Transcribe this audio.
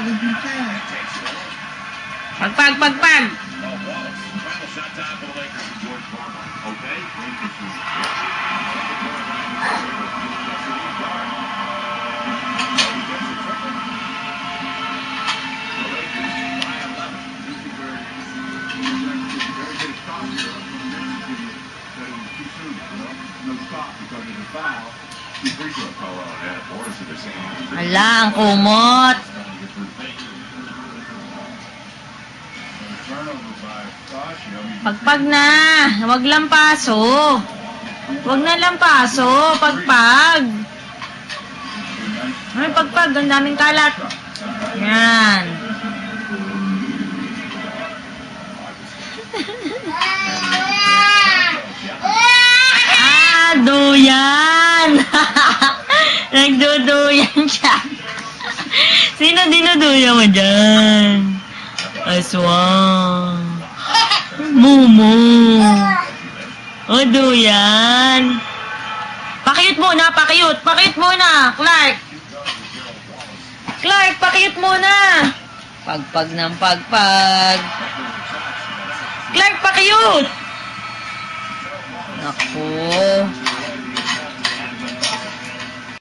Pagod din siya eh. Pagpag! Hala, ang kumot. Pagpag na. Huwag lampaso. Huwag na lampaso. Pagpag. Ay, pagpag. Ang daming kalat. Yan. Duyan. Nagduduyan siya. Sino dinuduyan mo dyan? Aswang. Mumu. O, duyan. Pakiyot muna, pakiyot. Pakiyot muna, Clark. Clark, pakiyot muna. Pagpag ng pagpag. Clark, pakiyot. Naku.